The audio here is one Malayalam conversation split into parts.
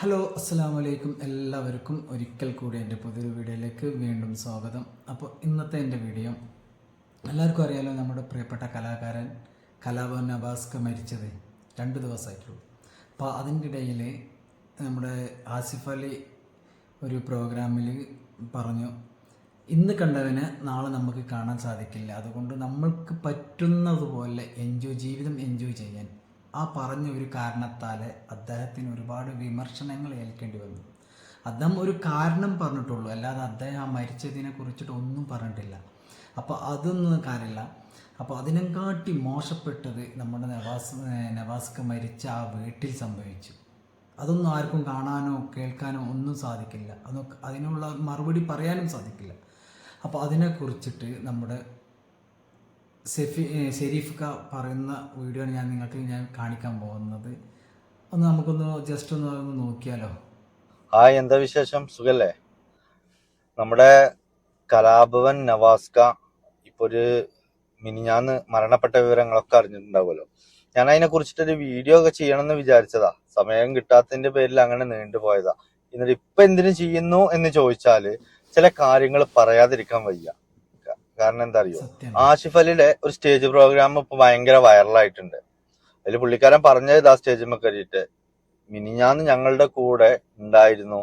ഹലോ അസ്സലാമു അലൈക്കും. എല്ലാവർക്കും ഒരിക്കൽ കൂടി എൻ്റെ പുതിയൊരു വീഡിയോയിലേക്ക് വീണ്ടും സ്വാഗതം. അപ്പോൾ ഇന്നത്തെ എൻ്റെ വീഡിയോ എല്ലാവർക്കും അറിയാലോ, നമ്മുടെ പ്രിയപ്പെട്ട കലാകാരൻ കലാഭവൻ നവാസ്ക മരിച്ചത് 2 ദിവസമായിട്ടുള്ളൂ. അപ്പോൾ അതിൻ്റെ ഇടയിൽ നമ്മുടെ ആസിഫ് അലി ഒരു പ്രോഗ്രാമിൽ പറഞ്ഞു, ഇന്ന് കണ്ടവനെ നാളെ നമുക്ക് കാണാൻ സാധിക്കില്ല, അതുകൊണ്ട് നമ്മൾക്ക് പറ്റുന്നതുപോലെ ജീവിതം എൻജോയ് ചെയ്യാൻ ആ പറഞ്ഞ ഒരു കാരണത്താൽ അദ്ദേഹത്തിന് ഒരുപാട് വിമർശനങ്ങൾ ഏൽക്കേണ്ടി വന്നു. അദ്ദേഹം ഒരു കാരണം പറഞ്ഞിട്ടുള്ളൂ, അല്ലാതെ അദ്ദേഹം ആ മരിച്ചതിനെ കുറിച്ചിട്ട് ഒന്നും പറഞ്ഞിട്ടില്ല. അപ്പോൾ അതൊന്നും കാര്യമില്ല. അപ്പോൾ അതിനെക്കാട്ടി മോശപ്പെട്ടത് നമ്മുടെ നവാസ്ക മരിച്ച ആ വീട്ടിൽ സംഭവിച്ചു. അതൊന്നും ആർക്കും കാണാനോ കേൾക്കാനോ ഒന്നും സാധിക്കില്ല, അതിനുള്ള മറുപടി പറയാനും സാധിക്കില്ല. അപ്പോൾ അതിനെക്കുറിച്ചിട്ട് നമ്മുടെ ഷെരീഫ് പറയുന്ന വീഡിയോ ആണ് ഞാൻ കാണിക്കാൻ പോകുന്നത്. നമുക്കൊന്ന് ജസ്റ്റ് ഒന്ന് നോക്കിയാലോ. ഹായ്, എന്താ വിശേഷം? സുഖല്ലേ? നമ്മുടെ കലാഭവൻ നവാസ്ക ഇപ്പൊ ഒരു മിനിഞ്ഞാന്ന് മരണപ്പെട്ട വിവരങ്ങളൊക്കെ അറിഞ്ഞിട്ടുണ്ടാവുമല്ലോ. ഞാൻ അതിനെ കുറിച്ചിട്ടൊരു വീഡിയോ ഒക്കെ ചെയ്യണമെന്ന് വിചാരിച്ചതാ, സമയം കിട്ടാത്തതിന്റെ പേരിൽ അങ്ങനെ നീണ്ടുപോയതാ. എന്നിട്ട് ഇപ്പൊ എന്തിനു ചെയ്യുന്നു എന്ന് ചോദിച്ചാല് ചില കാര്യങ്ങൾ പറയാതിരിക്കാൻ വയ്യ. കാരണം എന്താ അറിയോ, ആസിഫ് അലിയുടെ ഒരു സ്റ്റേജ് പ്രോഗ്രാം ഇപ്പൊ ഭയങ്കര വൈറലായിട്ടുണ്ട്. അതിൽ പുള്ളിക്കാരൻ പറഞ്ഞത് ആ സ്റ്റേജിൽ കയറിയിട്ട്, മിനിഞ്ഞാന്ന് ഞങ്ങളുടെ കൂടെ ഉണ്ടായിരുന്നു,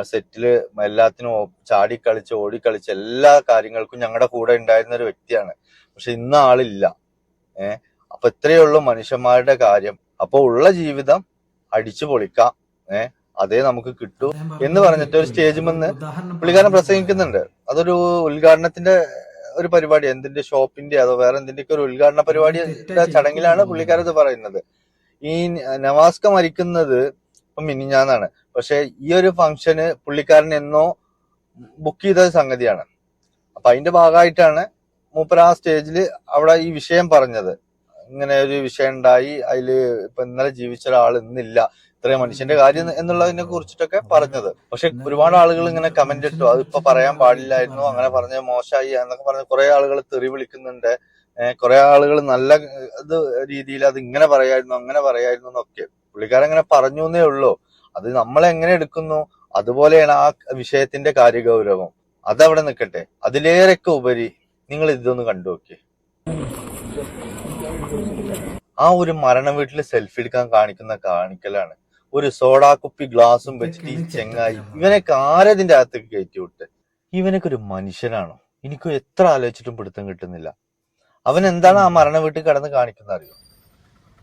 സെറ്റില് എല്ലാത്തിനും ചാടിക്കളിച്ച് ഓടിക്കളിച്ച് എല്ലാ കാര്യങ്ങൾക്കും ഞങ്ങളുടെ കൂടെ ഉണ്ടായിരുന്ന ഒരു വ്യക്തിയാണ്. പക്ഷെ ഇന്ന് ആളില്ല. അപ്പൊ ഇത്രയേ ഉള്ളൂ മനുഷ്യന്മാരുടെ കാര്യം. അപ്പൊ ഉള്ള ജീവിതം അടിച്ചു പൊളിക്കാം, അതേ നമുക്ക് കിട്ടൂ എന്ന് പറഞ്ഞിട്ട് ഒരു സ്റ്റേജിൽ നിന്ന് പുള്ളിക്കാരൻ പ്രസംഗിക്കുന്നുണ്ട്. അതൊരു ഉദ്ഘാടനത്തിന്റെ ഒരു പരിപാടി, എന്തിന്റെ ഷോപ്പിന്റെ അതോ വേറെ എന്തിന്റെയൊക്കെ ഒരു ഉദ്ഘാടന പരിപാടിയുടെ ചടങ്ങിലാണ് പുള്ളിക്കാരത് പറയുന്നത്. ഈ നവാസ്ക മരിക്കുന്നത് ഇപ്പൊ മിനിഞ്ഞാന്നാണ്. പക്ഷെ ഈ ഒരു ഫംഗ്ഷന് പുള്ളിക്കാരൻ എന്നോ ബുക്ക് ചെയ്ത സംഗതിയാണ്. അപ്പൊ അതിന്റെ ഭാഗമായിട്ടാണ് മൂപ്പർ ആ സ്റ്റേജിൽ അവിടെ ഈ വിഷയം പറഞ്ഞത്. ഇങ്ങനെ ഒരു വിഷയം ഉണ്ടായി, അതില് ഇപ്പൊ ഇന്നലെ ജീവിച്ച ഒരാൾ ഇന്നില്ല, ഇത്രയും മനുഷ്യന്റെ കാര്യം എന്നുള്ളതിനെ കുറിച്ചിട്ടൊക്കെ പറഞ്ഞത്. പക്ഷെ ഒരുപാട് ആളുകൾ ഇങ്ങനെ കമന്റ് ഇട്ടു, അതിപ്പോ പറയാൻ പാടില്ലായിരുന്നു, അങ്ങനെ പറഞ്ഞത് മോശമായി എന്നൊക്കെ പറഞ്ഞ് കുറെ ആളുകൾ തെറി വിളിക്കുന്നുണ്ട്. കുറെ ആളുകൾ നല്ല ഇത് രീതിയിൽ അത് ഇങ്ങനെ പറയായിരുന്നു അങ്ങനെ പറയായിരുന്നു എന്നൊക്കെ പുള്ളിക്കാരൻ അങ്ങനെ പറഞ്ഞു എന്നേ ഉള്ളൂ. അത് നമ്മളെങ്ങനെ എടുക്കുന്നു അതുപോലെയാണ് ആ വിഷയത്തിന്റെ കാര്യഗൗരവം. അതവിടെ നിൽക്കട്ടെ. അതിലേറെയൊക്കെ ഉപരി നിങ്ങൾ ഇതൊന്ന് കണ്ടു നോക്കിയേ. ആ ഒരു മരണ വീട്ടില് സെൽഫി എടുക്കാൻ കാണിക്കലാണ്. ഒരു സോഡാ കുപ്പി ഗ്ലാസും വെച്ചിട്ട് ഈ ചെങ്ങായി ഇവനൊക്കെ ആരതിന്റെ അകത്തേക്ക് കയറ്റി വിട്ട്. ഇവനൊക്കെ ഒരു മനുഷ്യനാണോ? എനിക്ക് എത്ര ആലോചിച്ചിട്ടും പിടുത്തം കിട്ടുന്നില്ല. അവൻ എന്താണ് ആ മരണ വീട്ടിൽ കിടന്ന് കാണിക്കുന്നത് അറിയോ?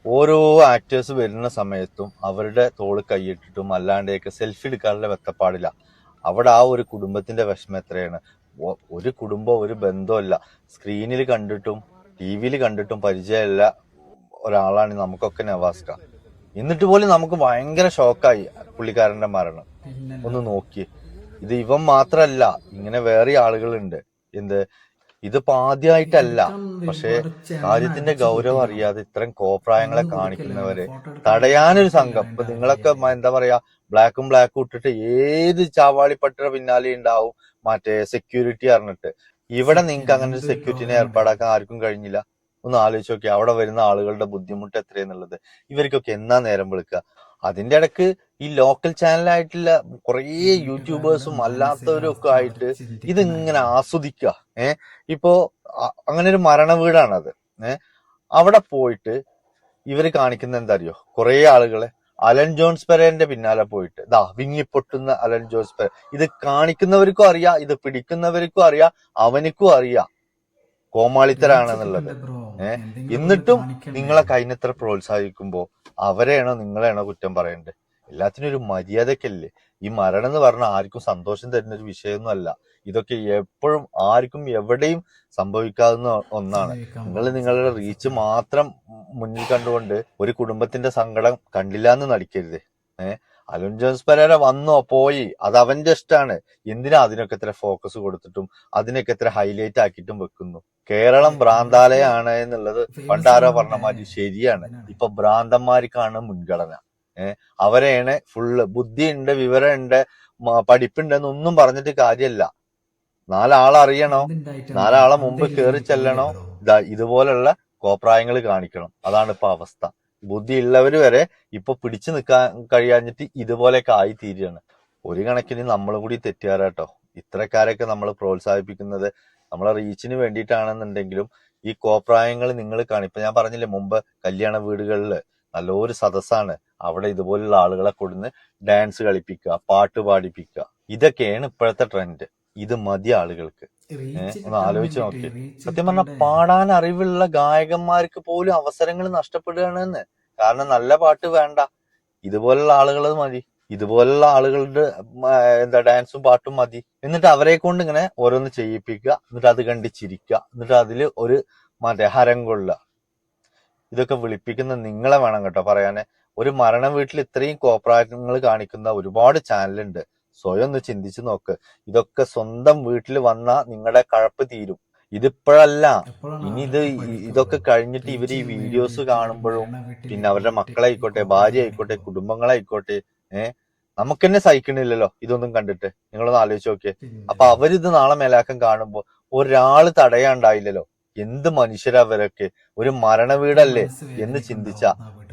ഓരോ ആക്ടേഴ്സ് വരുന്ന സമയത്തും അവരുടെ തോള് കൈയിട്ടിട്ടും അല്ലാണ്ടെയൊക്കെ സെൽഫി എടുക്കാനുള്ള വെത്തപ്പാടില്ല. അവിടെ ആ ഒരു കുടുംബത്തിന്റെ വിഷമം എത്രയാണ്. ഒരു കുടുംബം ഒരു ബന്ധമല്ല, സ്ക്രീനിൽ കണ്ടിട്ടും ടിവിയിൽ കണ്ടിട്ടും പരിചയമില്ല ഒരാളാണ് നമുക്കൊക്കെ നവാസ്ക. എന്നിട്ട് പോലും നമുക്ക് ഭയങ്കര ഷോക്കായി പുള്ളിക്കാരന്റെ മരണം. ഒന്ന് നോക്കി, ഇത് ഇവൻ മാത്രല്ല, ഇങ്ങനെ വേറെ ആളുകളുണ്ട്. ഇതിപ്പോ ആദ്യമായിട്ടല്ല. പക്ഷെ കാര്യത്തിന്റെ ഗൗരവം അറിയാതെ ഇത്തരം കോപ്രായങ്ങളെ കാണിക്കുന്നവരെ തടയാനൊരു സംഘം. ഇപ്പൊ നിങ്ങളൊക്കെ എന്താ പറയാ, ബ്ലാക്കും ഇട്ടിട്ട് ഏത് ചാവാളിപ്പട്ടയുടെ പിന്നാലെ ഉണ്ടാവും മറ്റേ സെക്യൂരിറ്റി അറിഞ്ഞിട്ട്. ഇവിടെ നിങ്ങൾക്ക് അങ്ങനെ ഒരു സെക്യൂരിറ്റിനെ ഏർപ്പാടാക്കാൻ ആർക്കും കഴിഞ്ഞില്ല. ഒന്ന് ആലോചിച്ച് നോക്കി, അവിടെ വരുന്ന ആളുകളുടെ ബുദ്ധിമുട്ട് എത്രയെന്നുള്ളത്. ഇവർക്കൊക്കെ എന്നാ നേരം വിളിക്കുക. അതിന്റെ ഇടക്ക് ഈ ലോക്കൽ ചാനലായിട്ടുള്ള കുറേ യൂട്യൂബേഴ്സും അല്ലാത്തവരും ഒക്കെ ആയിട്ട് ഇതിങ്ങനെ ആസ്വദിക്കുക. ഇപ്പോ അങ്ങനെ ഒരു മരണ വീടാണത്. അവിടെ പോയിട്ട് ഇവര് കാണിക്കുന്ന എന്താ അറിയോ, കുറെ ആളുകളെ അലൻ ജോൺസ് പെരേരന്റെ പിന്നാലെ പോയിട്ട് വിങ്ങിപ്പൊട്ടുന്ന അലൻ ജോൺസ് പെരേര. ഇത് കാണിക്കുന്നവർക്കും അറിയാം, ഇത് പിടിക്കുന്നവർക്കും അറിയാം, അവനിക്കും അറിയാം കോമാളിത്തരാണെന്നുള്ളത്. എന്നിട്ടും നിങ്ങളെ കൈനത്ര പ്രോത്സാഹിക്കുമ്പോ അവരെയാണോ നിങ്ങളെയാണോ കുറ്റം പറയണ്ടേ? എല്ലാത്തിനും ഒരു മര്യാദക്കല്ലേ. ഈ മരണം എന്ന് പറഞ്ഞാൽ ആർക്കും സന്തോഷം തരുന്ന ഒരു വിഷയമൊന്നും അല്ല. ഇതൊക്കെ എപ്പോഴും ആർക്കും എവിടെയും സംഭവിക്കാവുന്ന ഒന്നാണ്. നിങ്ങൾ നിങ്ങളുടെ റീച്ച് മാത്രം മുന്നിൽ കണ്ടുകൊണ്ട് ഒരു കുടുംബത്തിന്റെ സങ്കടം കണ്ടില്ല എന്ന് നടിക്കരുത്. അലൻ ജോൺസ് പെരേര വന്നോ പോയി, അത് അവന്റെ ഇഷ്ടമാണ്. എന്തിനാ അതിനൊക്കെ എത്ര ഫോക്കസ് കൊടുത്തിട്ടും അതിനൊക്കെ എത്ര ഹൈലൈറ്റ് ആക്കിയിട്ടും വെക്കുന്നു? കേരളം ഭ്രാന്താലയാണ് എന്നുള്ളത് പണ്ടാരോ പറഞ്ഞ മാതിരി ശരിയാണ്. ഇപ്പൊ ഭ്രാന്തന്മാർക്കാണ് മുൻഗണന. അവരെയാണ് ഫുള്ള്. ബുദ്ധിയുണ്ട്, വിവരമുണ്ട്, പഠിപ്പുണ്ടെന്നൊന്നും പറഞ്ഞിട്ട് കാര്യമല്ല. 4 ആളറിയണോ, 4 ആളെ മുമ്പ് കയറി ചെല്ലണോ, ഇതുപോലുള്ള കോപ്രായങ്ങൾ കാണിക്കണം. അതാണ് ഇപ്പൊ അവസ്ഥ. ബുദ്ധിയുള്ളവര് വരെ ഇപ്പൊ പിടിച്ചു നിൽക്കാൻ കഴിയാഞ്ഞിട്ട് ഇതുപോലെയൊക്കെ ആയി തീരുകയാണ്. ഒരു കണക്കിന് നമ്മളും കൂടി തെറ്റുകാരാട്ടോ. ഇത്തരക്കാരൊക്കെ നമ്മൾ പ്രോത്സാഹിപ്പിക്കുന്നത് നമ്മളെ റീച്ചിന് വേണ്ടിയിട്ടാണെന്നുണ്ടെങ്കിലും ഈ കോപ്രായങ്ങൾ നിങ്ങൾ കാണും. ഇപ്പൊ ഞാൻ പറഞ്ഞില്ലേ മുമ്പ്, കല്യാണ വീടുകളിൽ നല്ലൊരു സദസ്സാണ്, അവിടെ ഇതുപോലുള്ള ആളുകളെ കൊടുന്ന് ഡാൻസ് കളിപ്പിക്കുക, പാട്ട് പാടിപ്പിക്കുക. ഇതൊക്കെയാണ് ഇപ്പോഴത്തെ ട്രെൻഡ്. ഇത് മതി ആളുകൾക്ക്. ഒന്ന് ആലോചിച്ച് നോക്കി. സത്യം പറഞ്ഞാൽ പാടാൻ അറിവുള്ള ഗായകന്മാർക്ക് പോലും അവസരങ്ങൾ നഷ്ടപ്പെടുകയാണെന്ന്. കാരണം നല്ല പാട്ട് വേണ്ട, ഇതുപോലുള്ള ആളുകൾ മതി, ഇതുപോലുള്ള ആളുകളുടെ ഡാൻസും പാട്ടും മതി. എന്നിട്ട് അവരെ കൊണ്ട് ഇങ്ങനെ ഓരോന്ന് ചെയ്യിപ്പിക്കുക, എന്നിട്ട് അത് കണ്ട് ചിരിക്കുക, എന്നിട്ട് അതിൽ ഒരു ഹരം കൊള്ളുക. ഇതൊക്കെ വിളിപ്പിക്കുന്ന നിങ്ങളെ വേണം കേട്ടോ പറയാന്. ഒരു മരണ വീട്ടിൽ ഇത്രയും കോപ്രായങ്ങൾ കാണിക്കുന്ന ഒരുപാട് ചാനലുണ്ട്. സ്വയം ഒന്ന് ചിന്തിച്ചു നോക്ക്. ഇതൊക്കെ സ്വന്തം വീട്ടിൽ വന്നാ നിങ്ങളുടെ കഴപ്പ് തീരും. ഇതിപ്പോഴല്ല, ഇനി ഇതൊക്കെ കഴിഞ്ഞിട്ട് ഇവര് ഈ വീഡിയോസ് കാണുമ്പോഴും പിന്നെ അവരുടെ മക്കളായിക്കോട്ടെ, ഭാര്യ ആയിക്കോട്ടെ, കുടുംബങ്ങളായിക്കോട്ടെ, നമുക്ക് തന്നെ സഹിക്കണില്ലല്ലോ ഇതൊന്നും കണ്ടിട്ട്. നിങ്ങളൊന്ന് ആലോചിച്ച് നോക്കിയേ. അപ്പൊ അവരിത് നാളെ മേലാക്കം കാണുമ്പോ ഒരാള് തടയാണ്ടായില്ലല്ലോ. എന്ത് മനുഷ്യരവരൊക്കെ, ഒരു മരണ വീടല്ലേ എന്ന് ചിന്തിച്ച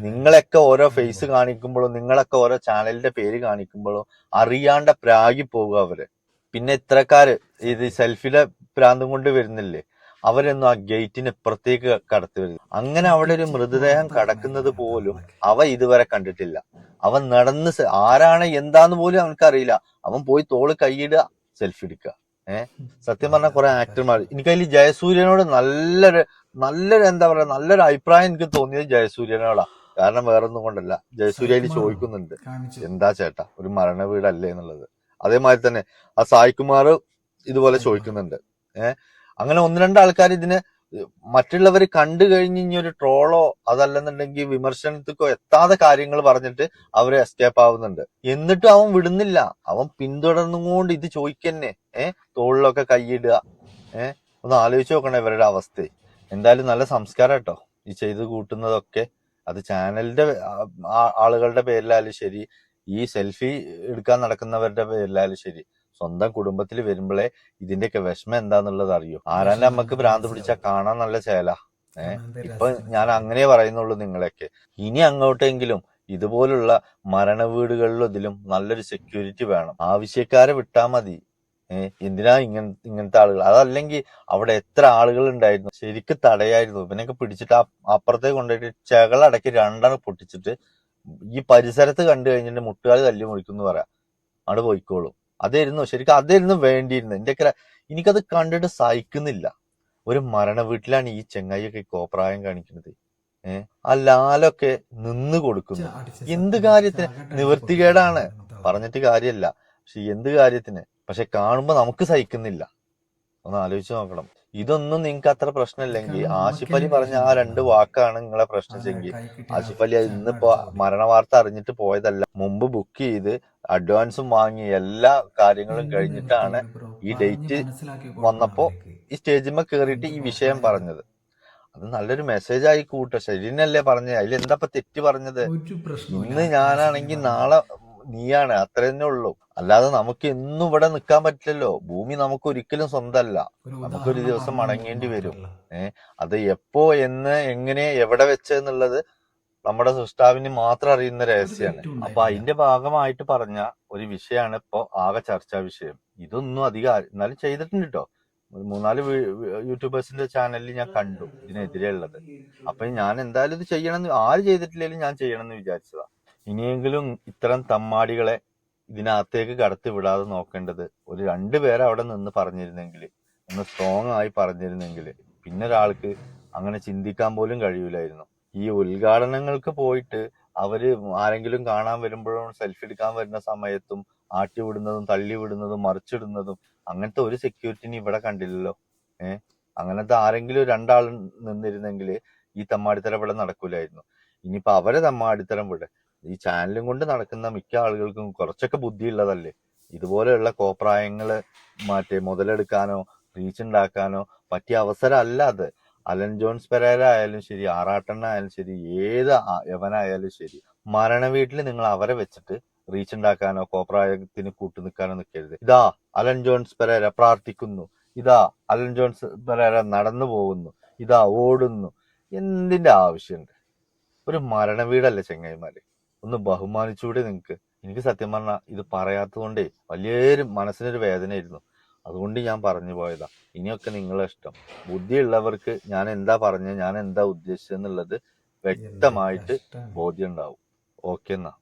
നിങ്ങളൊക്കെ ഓരോ ഫേസ് കാണിക്കുമ്പോഴും നിങ്ങളൊക്കെ ഓരോ ചാനലിന്റെ പേര് കാണിക്കുമ്പോഴും അറിയാണ്ട പ്രാഗി പോകുക അവര്. പിന്നെ ഇത്രക്കാര് ഇത് സെൽഫിയുടെ പ്രാന്തം കൊണ്ട് വരുന്നില്ലേ, അവരൊന്നും ആ ഗേറ്റിന് ഇപ്പുറത്തേക്ക് കടത്തി വരുന്നു. അങ്ങനെ അവിടെ ഒരു മൃതദേഹം കടക്കുന്നത് പോലും അവ ഇതുവരെ കണ്ടിട്ടില്ല. അവൻ നടന്ന് ആരാണ് എന്താന്ന് പോലും അവനക്കറിയില്ല. അവൻ പോയി തോള് കൈയിടുക, സെൽഫി എടുക്കുക. സത്യം പറഞ്ഞ കുറെ ആക്ടർമാർ, എനിക്കതിൽ ജയസൂര്യനോട് നല്ലൊരു എന്താ പറയാ, നല്ലൊരു അഭിപ്രായം എനിക്ക് തോന്നിയത് ജയസൂര്യനോടാ. കാരണം വേറൊന്നും കൊണ്ടല്ല, ജയസൂര്യയിൽ ചോദിക്കുന്നുണ്ട് എന്താ ചേട്ടാ ഒരു മരണ വീടല്ലേ എന്നുള്ളത്. അതേമാതിരി തന്നെ ആ സായികുമാർ ഇതുപോലെ ചോദിക്കുന്നുണ്ട്. അങ്ങനെ ഒന്ന് രണ്ട് ആൾക്കാർ ഇതിനെ മറ്റുള്ളവർ കണ്ടു കഴിഞ്ഞ് ഇനി ഒരു ട്രോളോ അതല്ലെന്നുണ്ടെങ്കിൽ വിമർശനത്തിക്കോ എത്താതെ കാര്യങ്ങൾ പറഞ്ഞിട്ട് അവര് എസ്കേപ്പ് ആവുന്നുണ്ട്. എന്നിട്ടും അവൻ വിടുന്നില്ല, അവൻ പിന്തുടർന്നുകൊണ്ട് ഇത് ചോദിക്കന്നെ. തോളിലൊക്കെ കൈയിടുക. ഒന്ന് ആലോചിച്ച് നോക്കണം ഇവരുടെ അവസ്ഥ. എന്തായാലും നല്ല സംസ്കാരം കേട്ടോ ഈ ചെയ്ത് കൂട്ടുന്നതൊക്കെ. അത് ചാനലിന്റെ ആളുകളുടെ പേരിലായാലും ശരി, ഈ സെൽഫി എടുക്കാൻ നടക്കുന്നവരുടെ പേരിലായാലും ശരി, സ്വന്തം കുടുംബത്തിൽ വരുമ്പോഴേ ഇതിന്റെയൊക്കെ വിഷമം എന്താന്നുള്ളത് അറിയൂ. ആരാന്റെ അമ്മക്ക് ഭ്രാന്ത് പിടിച്ചാൽ കാണാൻ നല്ല ചേല. ഇപ്പൊ ഞാൻ അങ്ങനെ പറയുന്നുള്ളൂ നിങ്ങളെയൊക്കെ. ഇനി അങ്ങോട്ടെങ്കിലും ഇതുപോലുള്ള മരണ വീടുകളിലും ഇതിലും നല്ലൊരു സെക്യൂരിറ്റി വേണം. ആവശ്യക്കാരെ വിട്ടാ മതി. എന്തിനാ ഇങ്ങനത്തെ ആളുകൾ? അതല്ലെങ്കിൽ അവിടെ എത്ര ആളുകൾ ഉണ്ടായിരുന്നു, ശരിക്കും തടയായിരുന്നു. ഇവനൊക്കെ പിടിച്ചിട്ട് അപ്പുറത്തേക്ക് കൊണ്ടുപോയിട്ട് ചെകളടക്കി രണ്ടെണ്ണം പൊട്ടിച്ചിട്ട് ഈ പരിസരത്ത് കണ്ടു കഴിഞ്ഞിട്ട് മുട്ടുകാൽ തല്ലി മുറിക്കുന്നു പറയാം, അവിടെ പോയിക്കോളും. ശരിക്കും അതായിരുന്നു വേണ്ടിയിരുന്നത്. എനിക്കത് കണ്ടിട്ട് സഹിക്കുന്നില്ല. ഒരു മരണ വീട്ടിലാണ് ഈ ചെങ്ങായിയൊക്കെ കോപ്രായം കാണിക്കുന്നത്. ആ ലാലൊക്കെ നിന്ന് കൊടുക്കുന്നു. എന്ത് കാര്യത്തിന്? നിവൃത്തികേടാണ്, പറഞ്ഞിട്ട് കാര്യമല്ല. പക്ഷെ എന്ത് കാര്യത്തിന്? പക്ഷെ കാണുമ്പോ നമുക്ക് സഹിക്കുന്നില്ല. ഒന്ന് ആലോചിച്ച് നോക്കണം. ഇതൊന്നും നിങ്ങൾക്ക് അത്ര പ്രശ്നമില്ലെങ്കിൽ ആസിഫ് അലി പറഞ്ഞ ആ 2 വാക്കാണ് നിങ്ങളെ പ്രശ്നിച്ചെങ്കിൽ, ആസിഫ് അലി ഇന്നിപ്പോ മരണ വാർത്ത അറിഞ്ഞിട്ട് പോയതല്ല, മുമ്പ് ബുക്ക് ചെയ്ത് അഡ്വാൻസും വാങ്ങി എല്ലാ കാര്യങ്ങളും കഴിഞ്ഞിട്ടാണ് ഈ ഡേറ്റ് വന്നപ്പോ ഈ സ്റ്റേജിന്മേൽ കയറിയിട്ട് ഈ വിഷയം പറഞ്ഞത്. അത് നല്ലൊരു മെസ്സേജ് ആയി കൂട്ടോ. ശരിനല്ലേ പറഞ്ഞത്? അതിലെന്താ തെറ്റ് പറഞ്ഞത്? ഇന്ന് ഞാനാണെങ്കിൽ നാളെ നീയാണ്, അത്ര തന്നെ ഉള്ളൂ. അല്ലാതെ നമുക്ക് എന്നും ഇവിടെ നിൽക്കാൻ പറ്റില്ലല്ലോ. ഭൂമി നമുക്ക് ഒരിക്കലും സ്വന്തമല്ല, നമുക്കൊരു ദിവസം മടങ്ങേണ്ടി വരും. അത് എപ്പോ, എന്ന്, എങ്ങനെ, എവിടെ വെച്ചെന്നുള്ളത് നമ്മുടെ സൃഷ്ടാവിന് മാത്രം അറിയുന്ന രഹസ്യമാണ്. അപ്പൊ അതിന്റെ ഭാഗമായിട്ട് പറഞ്ഞ ഒരു വിഷയമാണ് ഇപ്പൊ ആകെ ചർച്ചാ വിഷയം. ഇതൊന്നും അധികം എന്നാലും ചെയ്തിട്ടുണ്ട് കേട്ടോ. 3-4 യൂട്യൂബേഴ്സിന്റെ ചാനലിൽ ഞാൻ കണ്ടു ഇതിനെതിരെ ഉള്ളത്. അപ്പൊ ഞാൻ എന്തായാലും ഇത് ചെയ്യണമെന്ന്, ആര് ചെയ്തിട്ടില്ലെങ്കിലും ഞാൻ ചെയ്യണമെന്ന് വിചാരിച്ചതാ. ഇനിയെങ്കിലും ഇത്തരം തമ്മാടികളെ ഇതിനകത്തേക്ക് കടത്തി വിടാതെ നോക്കേണ്ടത് ഒരു 2 പേരെ അവിടെ നിന്ന് പറഞ്ഞിരുന്നെങ്കിൽ, ഒന്ന് സ്ട്രോങ് ആയി പറഞ്ഞിരുന്നെങ്കിൽ പിന്നെ ഒരാൾക്ക് അങ്ങനെ ചിന്തിക്കാൻ പോലും കഴിയൂലായിരുന്നു. ഈ ഉദ്ഘാടനങ്ങൾക്ക് പോയിട്ട് അവര് ആരെങ്കിലും കാണാൻ വരുമ്പോഴും സെൽഫി എടുക്കാൻ വരുന്ന സമയത്തും ആട്ടി വിടുന്നതും തള്ളി വിടുന്നതും മറിച്ചിടുന്നതും അങ്ങനത്തെ ഒരു സെക്യൂരിറ്റിന് ഇവിടെ കണ്ടില്ലല്ലോ. അങ്ങനത്തെ ആരെങ്കിലും 2 ആൾ നിന്നിരുന്നെങ്കിൽ ഈ തമ്മാടിത്തരം ഇവിടെ നടക്കൂലായിരുന്നു. ഇനിയിപ്പോ അവരെ തമ്മാടിത്തരം വിട. ഈ ചാനലും കൊണ്ട് നടക്കുന്ന മിക്ക ആളുകൾക്കും കുറച്ചൊക്കെ ബുദ്ധിയുള്ളതല്ലേ. ഇതുപോലെയുള്ള കോപ്രായങ്ങള് മുതലെടുക്കാനോ റീച്ച് ഉണ്ടാക്കാനോ പറ്റിയ അവസരമല്ല അത്. അലൻ ജോൺസ് പെരേര ആയാലും ശരി, ആറാട്ടെണ്ണ ആയാലും ശരി, ഏത് യവനായാലും ശരി, മരണ വീട്ടിൽ നിങ്ങൾ അവരെ വെച്ചിട്ട് റീച്ച് ഉണ്ടാക്കാനോ കോപ്രായത്തിന് കൂട്ടുനിൽക്കാനോ നിൽക്കരുത്. ഇതാ അലൻ ജോൺസ് പെരേര പ്രാർത്ഥിക്കുന്നു, ഇതാ അലൻ ജോൺസ് പെരേര നടന്നു പോകുന്നു, ഇതാ ഓടുന്നു. എന്തിന്റെ ആവശ്യമുണ്ട്? ഒരു മരണ വീടല്ലേ ചെങ്ങായിമാര്, ഒന്ന് ബഹുമാനിച്ചുകൂടെ നിങ്ങക്ക്? എനിക്ക് സത്യം പറഞ്ഞാൽ ഇത് പറയാത്തത് കൊണ്ടേ വലിയൊരു മനസ്സിനൊരു വേദനയായിരുന്നു. അതുകൊണ്ട് ഞാൻ പറഞ്ഞു പോയതാ. ഇനിയൊക്കെ നിങ്ങളെ ഇഷ്ടം. ബുദ്ധിയുള്ളവർക്ക് ഞാൻ എന്താ പറഞ്ഞത്, ഞാൻ എന്താ ഉദ്ദേശിച്ചെന്നുള്ളത് എന്ത് വ്യക്തമായിട്ട് കഷ്ടാണ്. ബോധ്യം ഉണ്ടാവും. ഓക്കെ എന്നാ.